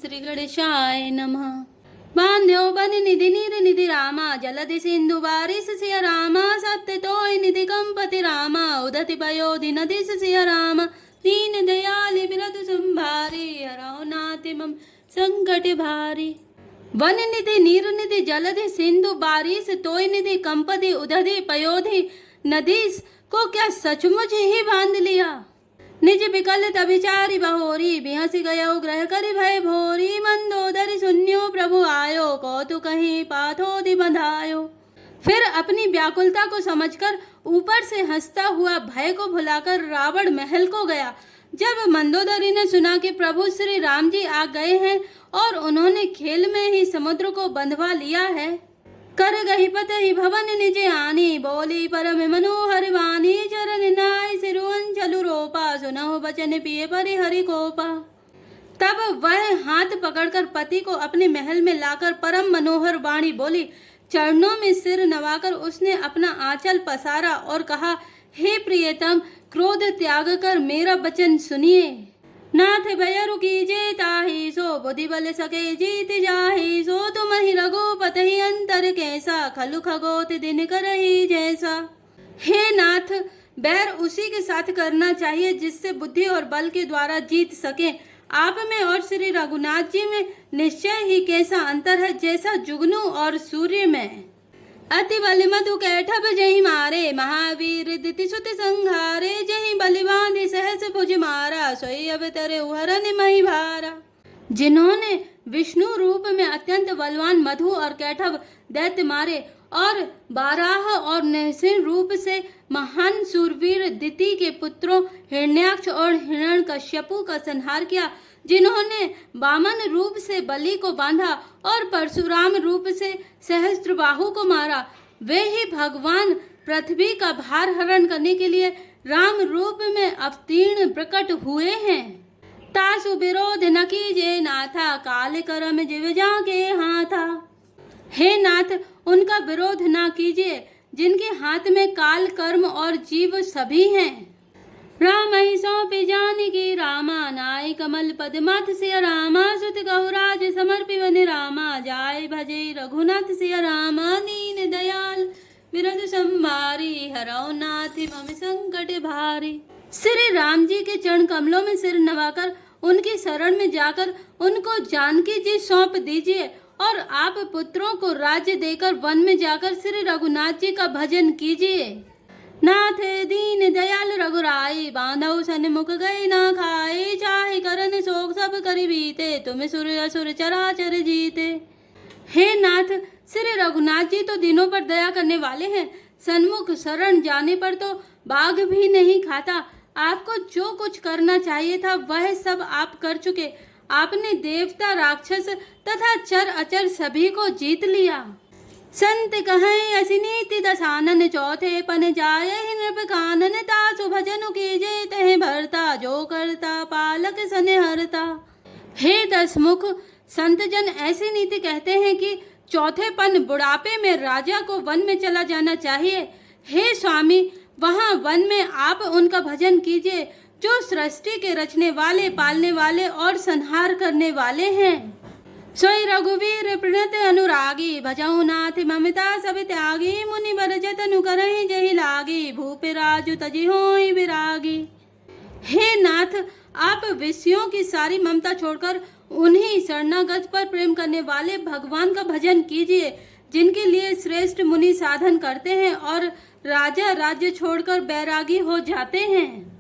श्री गणेशाय नमः। बांध्यो बन निधि नीर निधि रामा, जलधि सिंधु बारिश सिया रामा, सत्य तोय निधि कंपति रामा, उदति पयोधि नदि सिया रामा, दीन दयाल बिरधु संभारी, हरौ नाथ मम संकट भारी। वन निधि नीर निधि जलधि सिंधु बारिश तोय निधि कंपति उदधि पयोधि नदीस को क्या सचमुच ही बांध लिया। निज विकल तभिचारी बहोरी, बिहसी गयो ग्रह करि भय भोरी, मंदोदरी सुन्यो प्रभु आयो, कौतुक कहीं पाथोधि बंधायो। फिर अपनी व्याकुलता को समझकर ऊपर से हंसता हुआ भय को भुलाकर रावण महल को गया। जब मंदोदरी ने सुना कि प्रभु श्री राम जी आ गए हैं और उन्होंने खेल में ही समुद्र को बंधवा लिया है, कर गही पतहि भवन निजे आनी, बोली परम मनोहर वाणी, चरण नाय सिरुवन चलु रोपा, सुनहु बचन पिए परि हरि कोपा। तब वह हाथ पकड़कर पति को अपने महल में लाकर परम मनोहर वाणी बोली। चरणों में सिर नवाकर उसने अपना आंचल पसारा और कहा, हे प्रियतम, क्रोध त्याग कर मेरा वचन सुनिए। नाथ भयरु कीजे ताहि, सो बुद्धि बल सके जीत जाहि, सो तुम ही रघुपति अंतर कैसा, खलु खगोत दिन करहि जैसा। हे नाथ, बैर उसी के साथ करना चाहिए जिससे बुद्धि और बल के द्वारा जीत सके। आप में और श्री रघुनाथ जी में निश्चय ही कैसा अंतर है, जैसा जुगनू और सूर्य में। अति बल मधु कैठब जहि मारे, महावीर दिति सुत संहारे, जहि बलिबांधि सहस भुज मारा, सोई अवतरे उहरन मही भारा। जिन्होंने विष्णु रूप में अत्यंत बलवान मधु और कैठब दैत्य मारे और बाराह और नरसिंह रूप से महान सूरवीर दिति के पुत्रों हिरण्याक्ष और हिरण्यकश्यपु का संहार किया, जिन्होंने वामन रूप से बलि को बांधा और परशुराम रूप से सहस्त्रबाहु को मारा, वे ही भगवान पृथ्वी का भार हरण करने के लिए राम रूप में अवतीर्ण प्रकट हुए हैं। तासु विरोध न कीजे नाथा, काल करम जिव जाके हाथा। हे नाथ, उनका विरोध ना कीजिए जिनके हाथ में काल कर्म और जीव सभी हैं। राम ही सौंपी जानकी रामा, नाई कमल पद माथ सिया रामा, सुत गौराज समर्पि वन रामा, जाय भजे रघुनाथ सिया रामा, दीन दयाल बिरधु संभारी, हरौ नाथ मम संकट भारी। श्री राम जी के चरण कमलों में सिर नवाकर उनकी शरण में जाकर उनको जानकी जी सौंप दीजिए और आप पुत्रों को राज्य देकर वन में जाकर श्री रघुनाथ जी का भजन कीजिए। नाथ दीन दयाल रघुराई, बांधव सन्मुख गए ना खाए, चाहे करन शोक सब करि बीते, तुम सुर असुर चराचर जीते। हे नाथ, श्री रघुनाथ जी तो दिनों पर दया करने वाले हैं, सन्मुख शरण जाने पर तो बाघ भी नहीं खाता। आपको जो कुछ करना चाहिए था वह सब आप कर चुके। आपने देवता राक्षस तथा चर अचर सभी को जीत लिया। संत कहें असि नीति दसानन, चौथे पन जाय नृप कानन, तासु भजनु कीजे तह भरता, जो करता पालक सने हरता। हे दसमुख, संत जन ऐसी नीति कहते हैं कि चौथे पन बुढ़ापे में राजा को वन में चला जाना चाहिए। हे स्वामी, वहाँ वन में आप उनका भजन कीजिए जो सृष्टि के रचने वाले, पालने वाले और संहार करने वाले हैं। सोई रघुवीर प्रणत अनुरागी, भजहु नाथ ममता सब त्यागी, मुनि बर जतनु करहि जहि लागी, भूप राजु तजि होई विरागी। हे नाथ, आप विषयों की सारी ममता छोड़कर उन्हीं शरणागत पर प्रेम करने वाले भगवान का भजन कीजिए, जिनके लिए श्रेष्ठ मुनि साधन करते हैं और राजा राज्य छोड़कर बैरागी हो जाते हैं।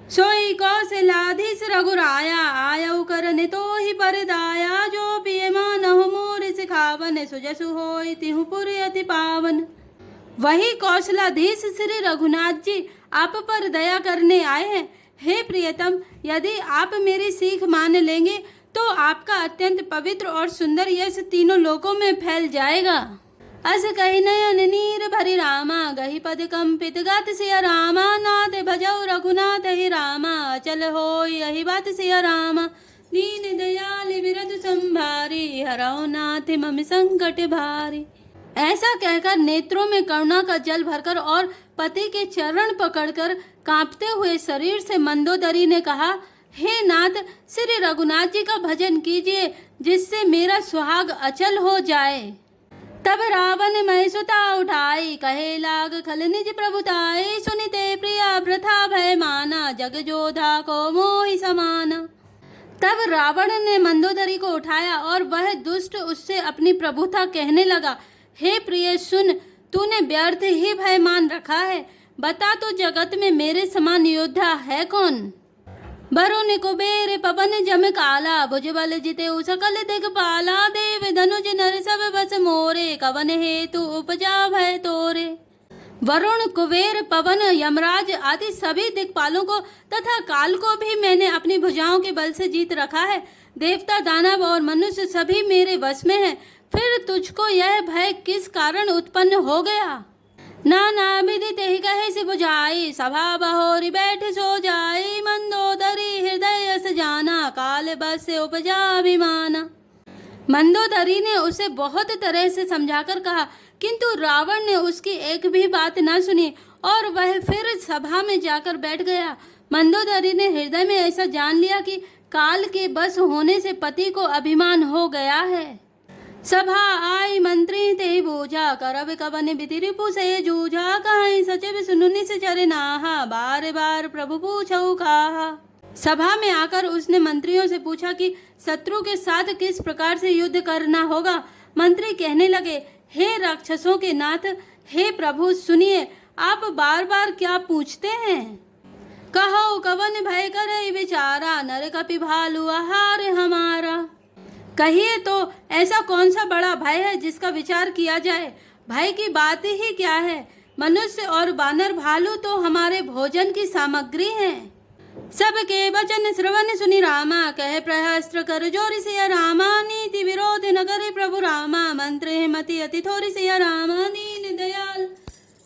सोई कौशलाधीश रघुराया, आयउ करन तो ही परदाया, जो पिय मानहु मोर सिखावन, सुजसु होई तिहु पुर अति पावन। वही कौशलाधीश श्री रघुनाथ जी आप पर दया करने आए हैं। हे प्रियतम, यदि आप मेरी सीख मान लेंगे तो आपका अत्यंत पवित्र और सुंदर यश तीनों लोकों में फैल जाएगा। अस कहि नयन नीर भरि रामा, गहि पद कंपित गात सिया रामा, नाथ भजौ रघुनाथ ही रामा, अचल होई यही बात सिया रामा, दीन दयाल बिरधु संभारी, हरौ नाथ मम संकट भारी। ऐसा कहकर नेत्रों में करुणा का जल भरकर और पति के चरण पकड़कर कांपते हुए शरीर से मंदोदरी ने कहा, हे नाथ, श्री रघुनाथ जी का भजन कीजिए जिससे मेरा सुहाग अचल हो जाए। तब रावण मय सुता उठाई, कहे लाग खल निज प्रभुताई। सुनिते प्रिया प्रथा भय माना, जग जोधा को मोहि समाना। तब रावण ने मंदोदरी को उठाया और वह दुष्ट उससे अपनी प्रभुता कहने लगा। हे प्रिय सुन, तूने व्यर्थ ही भय मान रखा है। बता तो जगत में मेरे समान योद्धा है कौन। वरुण कुबेर पवन जम काला, भुजबल जिते सकल दिगपाला। देव धनुज नर सब बस मोरे, कवन हेतु उपजा भय तोरे। वरुण कुबेर पवन यमराज आदि सभी दिक्पालों को तथा काल को भी मैंने अपनी भुजाओं के बल से जीत रखा है। देवता दानव और मनुष्य सभी मेरे वश में है। फिर तुझको यह भय किस कारण उत्पन्न हो गया। नाना विधि तेहि कहे से बुझाई, सभा बहोरी बैठ सो जाई। मंदोदरी हृदय से जाना, काल बस से उपजा अभिमाना। मंदोदरी ने उसे बहुत तरह से समझाकर कहा, किंतु रावण ने उसकी एक भी बात न सुनी और वह फिर सभा में जाकर बैठ गया। मंदोदरी ने हृदय में ऐसा जान लिया कि काल के बस होने से पति को अभिमान हो गया है। सभा आई मंत्री ते बूझा, करब कवन विधि रिपु से जूझा। कहीं सचिव सुनुनि से चरे नाहा, बार बार प्रभु पूछऊ कहा। सभा में आकर उसने मंत्रियों से पूछा कि शत्रु के साथ किस प्रकार से युद्ध करना होगा। मंत्री कहने लगे, हे राक्षसों के नाथ, हे प्रभु सुनिए, आप बार बार क्या पूछते हैं। कहो कवन भय करे विचारा, नर कपि भालु आहार हमारा। कहिए तो ऐसा कौन सा बड़ा भय है जिसका विचार किया जाए। भय की बात ही क्या है। मनुष्य और बानर भालू तो हमारे भोजन की सामग्री हैं। सबके वचन श्रवण सुनि रामा, कहे प्रहस्त्र कर जोरि सिया रामा। नीति विरोध न करे प्रभु रामा, मंत्र मति अति थोरि सिया रामा। दीन दयाल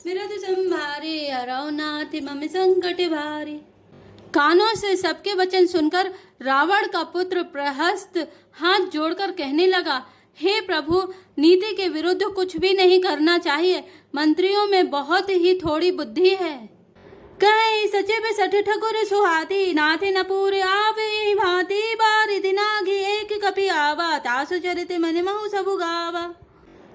विरध संभारे, हरौ नाथ मम संकट भारी। कानों से सबके वचन सुनकर रावण का पुत्र प्रहस्त हाथ जोड़कर कहने लगा, हे प्रभु, नीति के विरुद्ध कुछ भी नहीं करना चाहिए। मंत्रियों में बहुत ही थोड़ी बुद्धि है। कहीं सचिव सठ ठकुर सुहाती, नाथे न पूरे आवे भांति। बारी दिनागी एक कपि आवा, तासु चरित मन महु सबु गावा।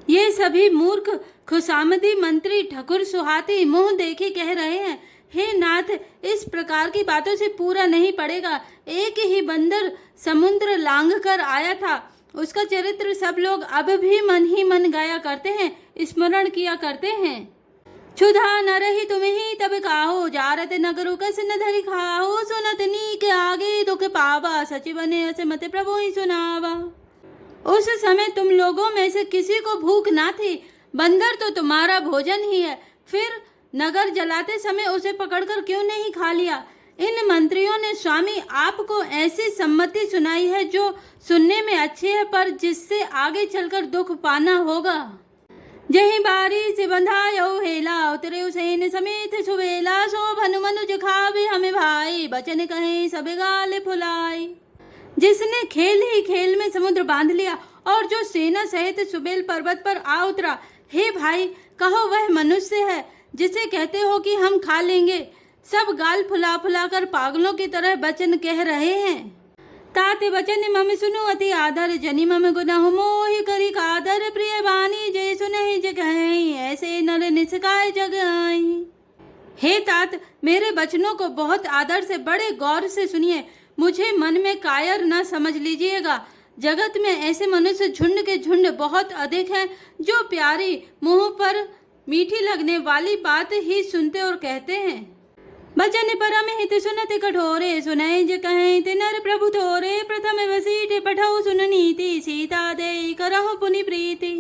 ये सभी मूर्ख खुशामदी मंत्री ठकुर सुहाती मुंह देखी कह रहे हैं, हे नाथ, इस प्रकार की बातों से पूरा नहीं पड़ेगा। एक ही बंदर समुद्र लांघ कर आया था, उसका चरित्र सब लोग अब भी मन ही मन गाया करते हैं, स्मरण किया करते हैं। क्षुधा न रही तुम्हें तब काहो, जारत नगरु कस न धरि खाओ। सुनत नीक आगे दुख पावा, सचिव ने अस मत प्रभु ही सुनावा। उस समय तुम लोगों में से किसी को भूख ना थी, बंदर तो तुम्हारा भोजन ही है। फिर नगर जलाते समय उसे पकड़कर क्यों नहीं खा लिया। इन मंत्रियों ने स्वामी आपको ऐसी सम्मति सुनाई है जो सुनने में अच्छी है, पर जिससे आगे चलकर दुख पाना होगा। जही बारी से बंधायो हेला, उतरे उसेन समेत सुबेला। शोभन मनुज खावे हमें भाई, बचन कहे सब गाल फुलाई। जिसने खेल ही खेल में समुद्र बांध लिया और जो सेना सहित सुबेल पर्वत पर आ उतरा, हे भाई, कहो वह मनुष्य है जिसे कहते हो कि हम खा लेंगे। सब गाल फुला फुला कर पागलों की तरह वचन कह रहे हैं। ताते वचन मम सुनु अति आदर, जनि मम गुनहु मोहि करी कादर। प्रिय वाणी जय सुनहि जगहि, ऐसे नर निस्काय जग आई। हे तात, मेरे वचनों को बहुत आदर से बड़े गौर से सुनिए। मुझे मन में कायर न समझ लीजिएगा। जगत में ऐसे मनुष्य झुंड के झुंड बहुत अधिक हैं, जो प्यारी मुंह पर मीठी लगने वाली बात ही सुनते और कहते हैं। बचन परम हित सुनते कठोरे, सुनय जे कहें ते नर प्रभु थोरे। प्रथम वसीठ पठौ सुन नीति, सीता दे करहु पुनि प्रीति।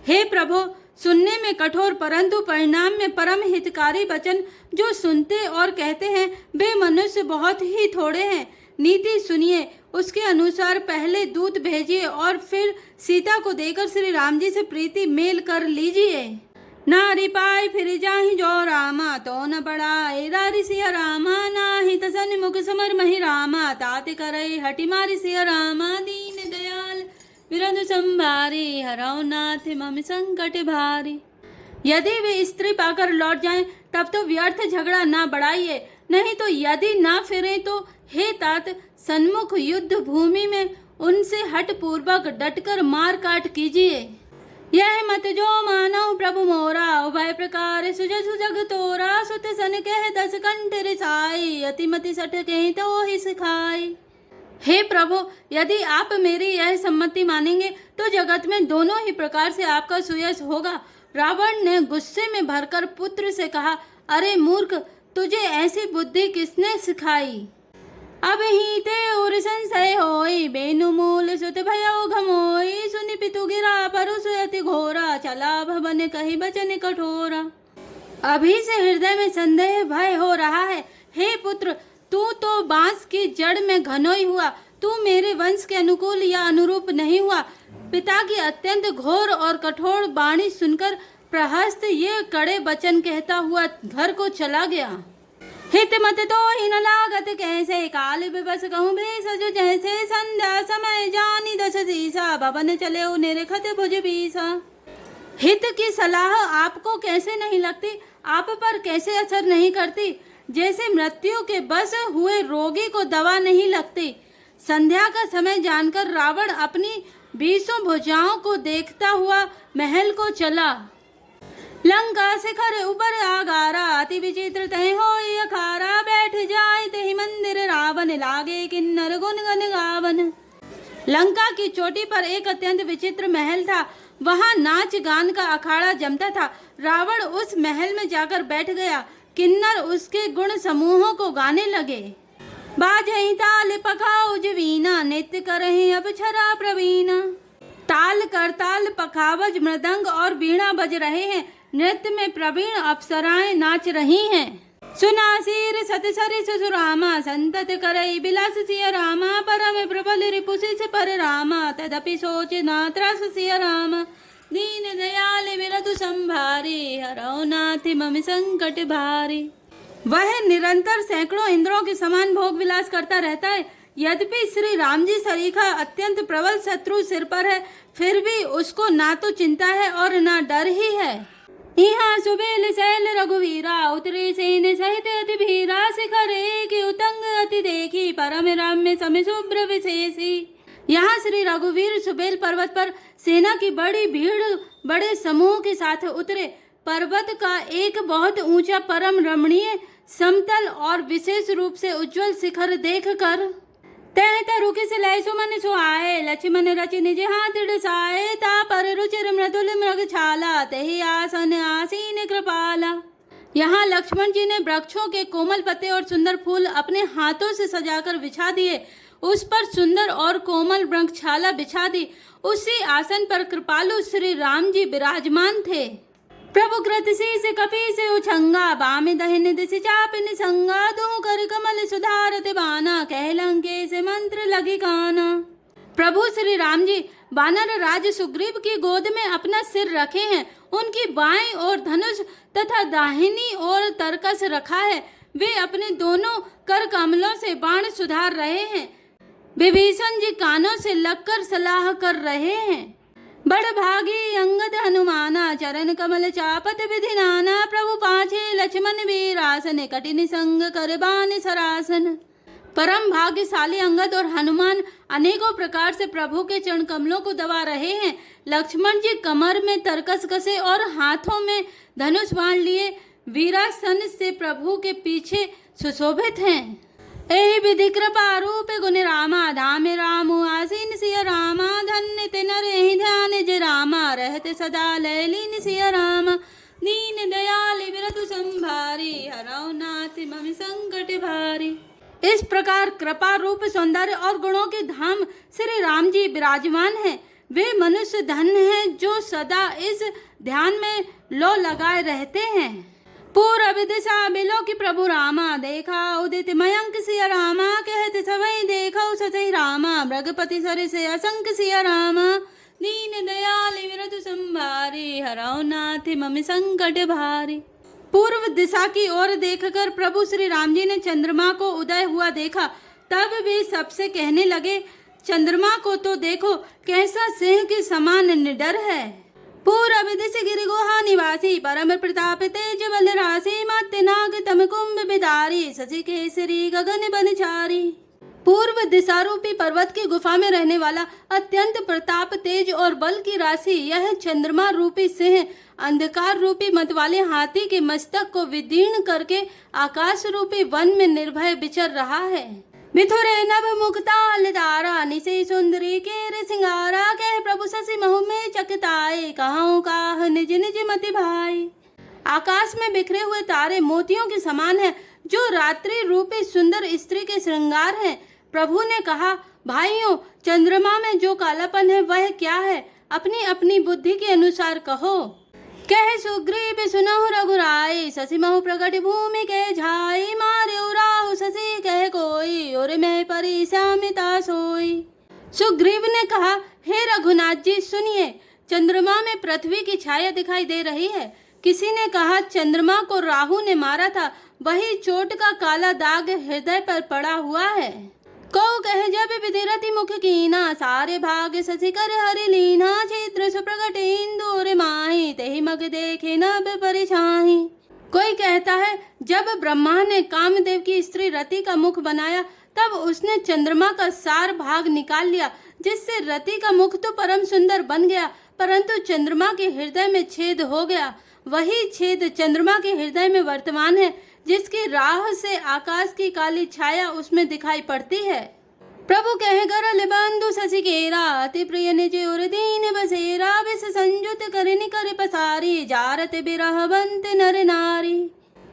हे प्रभु, सुनने में कठोर परंतु परिणाम में परम हितकारी वचन जो सुनते और कहते हैं, वे मनुष्य बहुत ही थोड़े हैं। नीति सुनिए, उसके अनुसार पहले दूत भेजिए और फिर सीता को देकर श्री राम जी से प्रीति मेल कर लीजिए। नारी पाए फिर जाहि जो रामा, तो न बढ़ाए रारी सिया रामा। नाही तसन मुख समर महि रामा, तात करई हटि मारी सिया रामा। दीन दयाल विरधु संभारी, हरौ नाथ मम संकट भारी। यदि वे स्त्री पाकर लौट जाएं, तब तो व्यर्थ झगड़ा ना बढ़ाइए। नहीं तो यदि ना फिरे तो हे तात सन्मुख युद्ध भूमि में उनसे हट पूर्वक डटकर मार काट कीजिए। यह मत जो मानव प्रभु मोरा, उभय प्रकार सुजसु जग तोरा, सुत सन कह 10 कंठ रिसाई, अतिमति सठ कहीं तो ही सिखाई। हे प्रभु, यदि आप मेरी यह सम्मति मानेंगे तो जगत में दोनों ही प्रकार से आपका सुयश होगा। रावण ने गुस्से में भरकर पुत्र से कहा, अरे मूर्ख, तुझे ऐसी बुद्धि किसने सिखाई? अब ही ते और संशय होई, बेनु मूल सुत भयो घमोई, सुनि पितु गिरा परुष अति घोरा, चला भवन कही बचन कठोरा। अभी से हृदय में संदेह भय हो रहा है। हे पुत्र, तू तो बांस की जड़ में घनोई हुआ, तू मेरे वंश के अनुकूल या अनुरूप नहीं हुआ। पिता की अत्यंत घोर और कठोर वाणी सुनकर प्रहस्त ये कड़े वचन कहता हुआ घर को चला गया। हित मत तो ही न लागत कैसे, काल विवश कहूँ भेषज जैसे, संध्या समय जानी 10 सीसा, भवन चले निरखत भुज बीसा। हित की सलाह आपको कैसे नहीं लगती, आप पर कैसे असर नहीं करती, जैसे मृत्यु के बस हुए रोगी को दवा नहीं लगती। संध्या का समय जानकर रावण अपनी 20 भुजाओं को देखता हुआ महल को चला। लंका शिखर ऊपर आगारा, अति विचित्र तह होई अखारा, बैठ जाए तहि मंदिर रावण, लागे किन्नर गुन गन गावन। लंका की चोटी पर एक अत्यंत विचित्र महल था, वहां नाच गान का अखाड़ा जमता था। रावण उस महल में जाकर बैठ गया। किन्नर उसके गुण समूहों को गाने लगे। बाजहि ताल पखाउज वीणा, नृत्य करहि अप्सरा प्रवीणा। ताल करताल पखावज मृदंग और वीणा बज रहे हैं। नृत्य में प्रवीण अप्सराएं नाच रही हैं। सुनासीर सतसरि सुसुरामा, संतत करई बिलास सिय रामा, परम प्रबल रिपुसिस पर रामा, तदपि सोच ना त्रास सिय रामा। दीन दयाल विरतु संभारी, हरौ नाथ मम संकट भारी। वह निरंतर सैकड़ों इंद्रों के समान भोग विलास करता रहता है। यद्यपि श्री राम जी सरीखा अत्यंत प्रबल शत्रु सिर पर है, फिर भी उसको ना तो चिंता है और ना डर ही है। यहाँ सुबेल शैल रघुवीरा, उतरे सेन सहित अति भीरा, शिखर एक उतंग अति देखी, परम राम्य सम शुभ्र विशेषी। यहाँ श्री रघुवीर सुबेल पर्वत पर सेना की बड़ी भीड़ बड़े समूह के साथ उतरे। पर्वत का एक बहुत ऊंचा परम रमणीय समतल और विशेष रूप से उज्जवल शिखर देखकर तह तरु किस लय सुमन सुहाए, लक्ष्मण रचि निज हाथ डसाए, ता पर रुचिर मृदुल मृग छाला, तहि आसन आसीन कृपाला। यहाँ लक्ष्मण जी ने वृक्षों के कोमल पत्ते और सुंदर फूल अपने हाथों से सजाकर बिछा दिए। उस पर सुंदर और कोमल वृक्षाला बिछा दी। उसी आसन पर कृपालु श्री राम जी विराजमान थे। प्रभु कृत शीस कपि से उछंगा, बाम दहिन दिश चाप निसंगा, दुहु कर कमल सुधारत बाना, कह लंके से मंत्र लगी काना। प्रभु श्री राम जी वानर राज सुग्रीव की गोद में अपना सिर रखे हैं। उनकी बाएं ओर धनुष तथा दाहिनी ओर तरकस रखा है। वे अपने दोनों कर कमलों से बाण सुधार रहे हैं। विभीषण जी कानों से लगकर सलाह कर रहे हैं। बड़ भागी अंगद हनुमाना, चरण कमल चापत विधि नाना, प्रभु पाछे लक्ष्मण वीरासन, कठिन संग कर बान सरासन। परम भाग्यशाली अंगद और हनुमान अनेकों प्रकार से प्रभु के चरण कमलों को दबा रहे हैं। लक्ष्मण जी कमर में तरकस कसे और हाथों में धनुष बाण लिए वीरासन से प्रभु के पीछे सुशोभित हैं। एहि विधि कृपा रूप गुण रामा, धाम रामु आसीन सिय रामा, धन्य ते नर एहि ध्यान जे रामा, रहते सदा लय लीन सिय रामा। दीन दयाल विरतु संभारी, हरौ नाथ मम संकट भारी। इस प्रकार कृपा रूप सौंदर्य और गुणों के धाम श्री राम जी विराजमान हैं। वे मनुष्य धन्य हैं जो सदा इस ध्यान में लो लगाए रहते हैं। पूरब दिशा बिलो की प्रभु रामा, देखा उदित मयंक सिय रामा, कहते सवै देखो सचै रामा, मृगपति सर से असंक सिय रामा। दीन दयाल विरतु संभारी, हरौ नाथ मम संकट भारी। पूर्व दिशा की ओर देखकर प्रभु श्री राम जी ने चंद्रमा को उदय हुआ देखा। तब वे सबसे कहने लगे, चंद्रमा को तो देखो कैसा सिंह के समान निडर है। पूरब दिश गिरि गुहा निवासी परम प्रताप तेज बल राशि मत्त नाग तम कुंभ बिदारी शशि केसरी गगन बनचारी। पूर्व दिशा रूपी पर्वत की गुफा में रहने वाला अत्यंत प्रताप तेज और बल की राशि यह चंद्रमा रूपी सिंह अंधकार रूपी मत वाले हाथी के मस्तक को विदीर्ण करके आकाश रूपी वन में निर्भय विचर रहा है। मिथुरे नभ मुक्ताल तारा निशे सुंदरी केर सिंगारा कह प्रभु शशि महु में चकताए कहूँ काह निज निज मति भाई। आकाश में बिखरे हुए तारे मोतियों के समान है जो रात्रि रूपी सुंदर स्त्री के श्रृंगार हैं। प्रभु ने कहा, भाइयों, चंद्रमा में जो कालापन है वह क्या है? अपनी अपनी बुद्धि के अनुसार कहो। कह सुग्रीव सुनहु रघुराई शशि महु प्रकट भूमि के झाई मारे राहु शशि कह कोई और मैं परी श्यामिता सोई। सुग्रीव ने कहा, हे रघुनाथ जी सुनिए, चंद्रमा में पृथ्वी की छाया दिखाई दे रही है। किसी ने कहा चंद्रमा को राहु ने मारा था, वही चोट का काला दाग हृदय पर पड़ा हुआ है। कौ कह जब विधिरति मुख कीना सारे भाग शशि कर हरि लीना क्षेत्र सुप्रगट इंदुर माही तेहि मग देखे नभ परिछाही। कोई कहता है जब ब्रह्मा ने कामदेव की स्त्री रति का मुख बनाया तब उसने चंद्रमा का सार भाग निकाल लिया, जिससे रति का मुख तो परम सुंदर बन गया, परंतु चंद्रमा के हृदय में छेद हो गया। वही छेद चंद्रमा के हृदय में वर्तमान है, जिसकी राह से आकाश की काली छाया उसमें दिखाई पड़ती है। प्रभु कह गरल बंधु शशि केरा अति प्रिय निज और दीन बसेरा विष संयुत करनि कर पसारी जारत बिरह बंत नर नारी।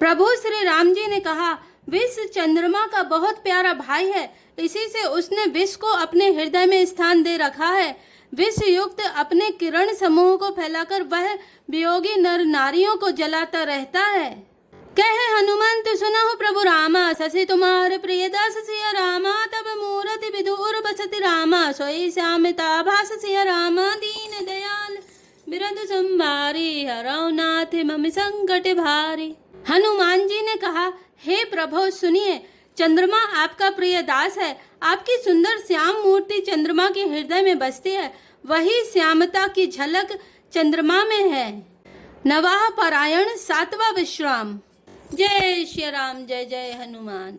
प्रभु श्री राम जी ने कहा, विष चंद्रमा का बहुत प्यारा भाई है, इसी से उसने विष को अपने हृदय में स्थान दे रखा है। विष युक्त अपने किरण समूह को फैलाकर वह वियोगी नर नारियों को जलाता रहता है। कहे हनुमंत सुनहु प्रभु रामा शशि तुम्हारे प्रिय दास सिया रामा तब मूरति विदुर बसति रामा सोई श्यामता भास सिया रामा दीन दयाल बिरधु संभारी हरौ नाथ मम संकट भारी। हनुमान जी ने कहा, हे प्रभु सुनिए, चंद्रमा आपका प्रिय दास है। आपकी सुंदर श्याम मूर्ति चंद्रमा के हृदय में बसती है, वही श्यामता की झलक चंद्रमा में है। नवाह परायण सातवां विश्राम। जय श्री राम, जय जय हनुमान।